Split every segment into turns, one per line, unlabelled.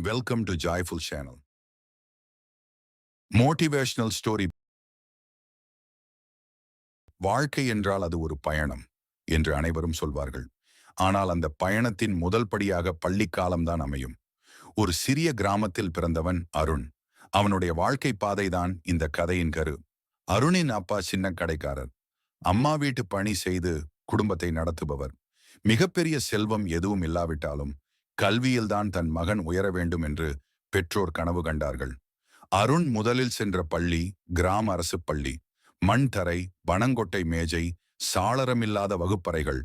Welcome to Joyful Channel. Motivational story. வாழ்க்கை என்றால் அது ஒரு பயணம் என்று அனைவரும் சொல்வார்கள். ஆனால் அந்த பயணத்தின் முதல் படியாக பள்ளிக்காலம்தான் அமையும். ஒரு சிறிய கிராமத்தில் பிறந்தவன் அருண். அவனுடைய வாழ்க்கை பாதைதான் இந்த கதையின் கரு. அருணின் அப்பா சின்ன கடைக்காரர். அம்மா வீட்டு பணி செய்து குடும்பத்தை நடத்துபவர். மிகப்பெரிய செல்வம் எதுவும் இல்லாவிட்டாலும் கல்வியில்தான் தன் மகன் உயர வேண்டும் என்று பெற்றோர் கனவு கண்டார்கள். அருண் முதலில் சென்ற பள்ளி கிராம அரசு பள்ளி. மண் தரை, பனங்கொட்டை மேஜை, சாளரமில்லாத வகுப்பறைகள்.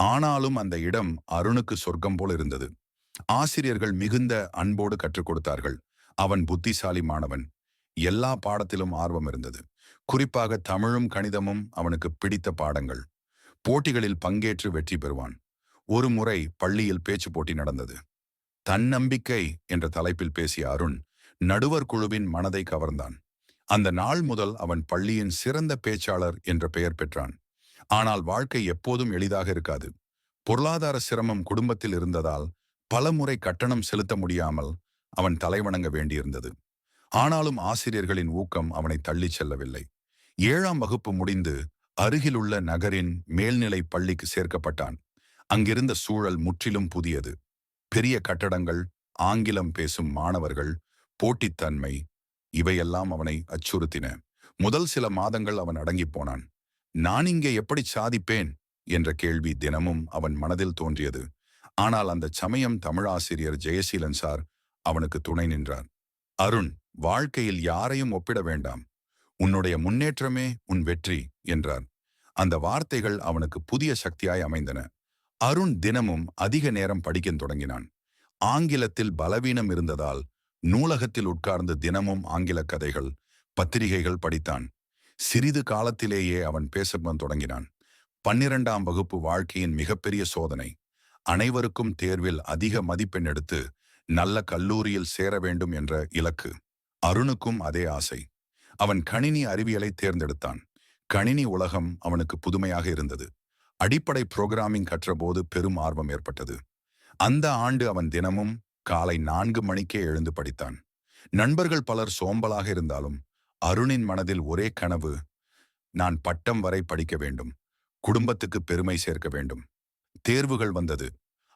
ஆனாலும் அந்த இடம் அருணுக்கு சொர்க்கம் போல் இருந்தது. ஆசிரியர்கள் மிகுந்த அன்போடு கற்றுக் கொடுத்தார்கள். அவன் புத்திசாலி மாணவன். எல்லா பாடத்திலும் ஆர்வம் இருந்தது. குறிப்பாக தமிழும் கணிதமும் அவனுக்கு பிடித்த பாடங்கள். போட்டிகளில் பங்கேற்று வெற்றி பெறுவான். ஒரு முறை பள்ளியில் பேச்சு போட்டி நடந்தது. தன்னம்பிக்கை என்ற தலைப்பில் பேசிய அருண் நடுவர் குழுவின் மனதை கவர்ந்தான். அந்த நாள் முதல் அவன் பள்ளியின் சிறந்த பேச்சாளர் என்ற பெயர் பெற்றான். ஆனால் வாழ்க்கை எப்போதும் எளிதாக இருக்காது. பொருளாதார சிரமம் குடும்பத்தில் இருந்ததால் பல முறை கட்டணம் செலுத்த முடியாமல் அவன் தலைவணங்க வேண்டியிருந்தது. ஆனாலும் ஆசிரியர்களின் ஊக்கம் அவனை தள்ளிச் செல்லவில்லை. 7ஆம் வகுப்பு முடிந்து அருகிலுள்ள நகரின் மேல்நிலை பள்ளிக்கு சேர்க்கப்பட்டான். அங்கிருந்த சூழல் முற்றிலும் புதியது. பெரிய கட்டடங்கள், ஆங்கிலம் பேசும் மாணவர்கள், போட்டித்தன்மை, இவையெல்லாம் அவனை அச்சுறுத்தின. முதல் சில மாதங்கள் அவன் அடங்கிப் போனான். நான் இங்கே எப்படி சாதிப்பேன் என்ற கேள்வி தினமும் அவன் மனதில் தோன்றியது. ஆனால் அந்த சமயம் தமிழாசிரியர் ஜெயசீலன் சார் அவனுக்கு துணை நின்றார். அருண், வாழ்க்கையில் யாரையும் ஒப்பிட வேண்டாம். உன்னுடைய முன்னேற்றமே உன் வெற்றி என்றார். அந்த வார்த்தைகள் அவனுக்கு புதிய சக்தியாய் அமைந்தன. அருண் தினமும் அதிக நேரம் படிக்கத் தொடங்கினான். ஆங்கிலத்தில் பலவீனம் இருந்ததால் நூலகத்தில் உட்கார்ந்து தினமும் ஆங்கில கதைகள், பத்திரிகைகள் படித்தான். சிறிது காலத்திலேயே அவன் பேசத் தொடங்கினான். 12ஆம் வகுப்பு வாழ்க்கையின் மிகப்பெரிய சோதனை. அனைவருக்கும் தேர்வில் அதிக மதிப்பெண் எடுத்து நல்ல கல்லூரியில் சேர வேண்டும் என்ற இலக்கு. அருணுக்கும் அதே ஆசை. அவன் கணினி அறிவியலை தேர்ந்தெடுத்தான். கணினி உலகம் அவனுக்கு புதுமையாக இருந்தது. அடிப்படை புரோகிராமிங் கற்றபோது பெரும் ஆர்வம் ஏற்பட்டது. அந்த ஆண்டு அவன் தினமும் காலை 4 மணிக்கே எழுந்து படித்தான். நண்பர்கள் பலர் சோம்பலாக இருந்தாலும் அருணின் மனதில் ஒரே கனவு, நான் பட்டம் வரை படிக்க வேண்டும், குடும்பத்துக்கு பெருமை சேர்க்க வேண்டும். தேர்வுகள் வந்தது.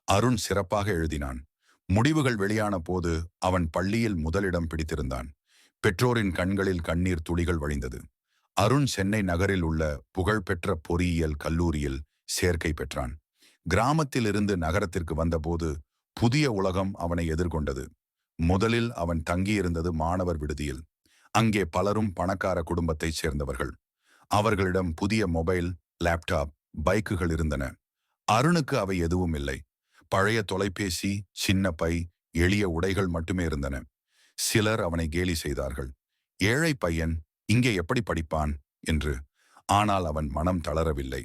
அருண் சிறப்பாக எழுதினான். முடிவுகள் வெளியான போது அவன் பள்ளியில் முதலிடம் பிடித்திருந்தான். பெற்றோரின் கண்களில் கண்ணீர் துளிகள் வழிந்தது. அருண் சென்னை நகரில் உள்ள புகழ்பெற்ற பொறியியல் கல்லூரியில் சேர்க்கை பெற்றான். கிராமத்தில் இருந்து நகரத்திற்கு வந்தபோது புதிய உலகம் அவனை எதிர்கொண்டது. முதலில் அவன் தங்கியிருந்தது மாணவர் விடுதியில். அங்கே பலரும் பணக்கார குடும்பத்தைச் சேர்ந்தவர்கள். அவர்களிடம் புதிய மொபைல், லேப்டாப், பைக்குகள் இருந்தன. அருணுக்கு அவை எதுவும் இல்லை. பழைய தொலைபேசி, சின்ன பை, எளிய உடைகள் மட்டுமே இருந்தன. சிலர் அவனை கேலி செய்தார்கள். ஏழை பையன் இங்கே எப்படி படிப்பான் என்று. ஆனால் அவன் மனம் தளரவில்லை.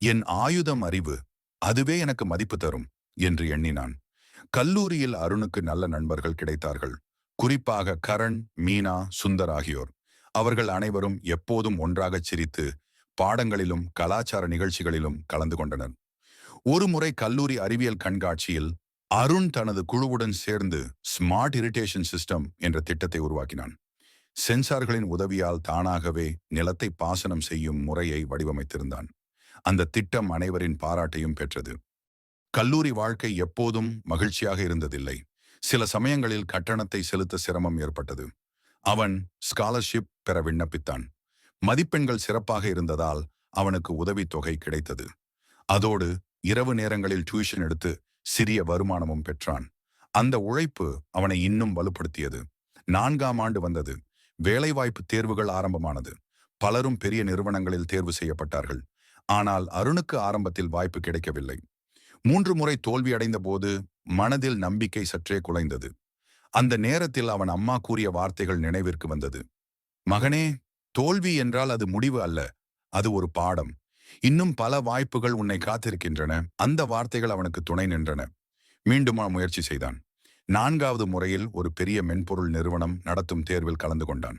என் ஆயுதம் அறிவு, அதுவே எனக்கு மதிப்பு தரும் என்று எண்ணினான். கல்லூரியில் அருணுக்கு நல்ல நண்பர்கள் கிடைத்தார்கள். குறிப்பாக கரண், மீனா, சுந்தர் ஆகியோர். அவர்கள் அனைவரும் எப்போதும் ஒன்றாகச் சிரித்து பாடங்களிலும் கலாச்சார நிகழ்ச்சிகளிலும் கலந்து கொண்டனர். ஒரு முறை கல்லூரி அறிவியல் கண்காட்சியில் அருண் தனது குழுவுடன் சேர்ந்து ஸ்மார்ட் இரிட்டேஷன் சிஸ்டம் என்ற திட்டத்தை உருவாக்கினான். சென்சார்களின் உதவியால் தானாகவே நிலத்தை பாசனம் செய்யும் முறையை வடிவமைத்திருந்தான். அந்த திட்டம் அனைவரின் பாராட்டையும் பெற்றது. கல்லூரி வாழ்க்கை எப்போதும் மகிழ்ச்சியாக இருந்ததில்லை. சில சமயங்களில் கட்டணத்தை செலுத்த சிரமம் ஏற்பட்டது. அவன் ஸ்காலர்ஷிப் பெற விண்ணப்பித்தான். மதிப்பெண்கள் சிறப்பாக இருந்ததால் அவனுக்கு உதவித்தொகை கிடைத்தது. அதோடு இரவு நேரங்களில் டியூஷன் எடுத்து சிறிய வருமானமும் பெற்றான். அந்த உழைப்பு அவனை இன்னும் வலுப்படுத்தியது. 4ஆம் ஆண்டு வந்தது. வேலைவாய்ப்பு தேர்வுகள் ஆரம்பமானது. பலரும் பெரிய நிறுவனங்களில் தேர்வு செய்யப்பட்டார்கள். ஆனால் அருணுக்கு ஆரம்பத்தில் வாய்ப்பு கிடைக்கவில்லை. 3 முறை தோல்வி அடைந்த போது மனதில் நம்பிக்கை சற்றே குலைந்தது. அந்த நேரத்தில் அவன் அம்மா கூறிய வார்த்தைகள் நினைவிற்கு வந்தது. மகனே, தோல்வி என்றால் அது முடிவு அல்ல, அது ஒரு பாடம். இன்னும் பல வாய்ப்புகள் உன்னை காத்திருக்கின்றன. அந்த வார்த்தைகள் அவனுக்கு துணை நின்றன. மீண்டும் முயற்சி செய்தான். 4வது முறையில் ஒரு பெரிய மென்பொருள் நிறுவனம் நடத்தும் தேர்வில் கலந்து கொண்டான்.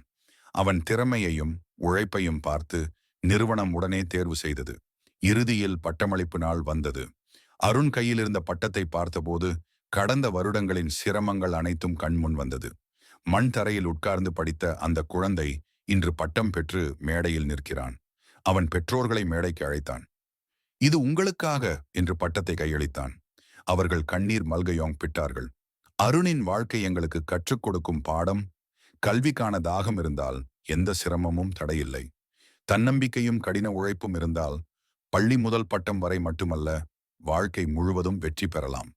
அவன் திறமையையும் உழைப்பையும் பார்த்து நிறுவனம் உடனே தேர்வு செய்தது. இறுதியில் பட்டமளிப்பு நாள் வந்தது. அருண் கையில் இருந்த பட்டத்தை பார்த்தபோது கடந்த வருடங்களின் சிரமங்கள் அனைத்தும் கண்முன் வந்தது. மண் தரையில் உட்கார்ந்து படித்த அந்த குழந்தை இன்று பட்டம் பெற்று மேடையில் நிற்கிறான். அவன் பெற்றோர்களை மேடைக்கு அழைத்தான். இது உங்களுக்காக என்று பட்டத்தை கையளித்தான். அவர்கள் கண்ணீர் மல்கையோங் பிட்டார்கள். அருணின் வாழ்க்கை எங்களுக்கு கற்றுக் கொடுக்கும் பாடம், கல்விக்கான தாகம் இருந்தால் எந்த சிரமமும் தடையில்லை. தன்னம்பிக்கையும் கடின உழைப்பும் இருந்தால் பள்ளி முதல் பட்டம் வரை மட்டுமல்ல, வாழ்க்கை முழுவதும் வெற்றி பெறலாம்.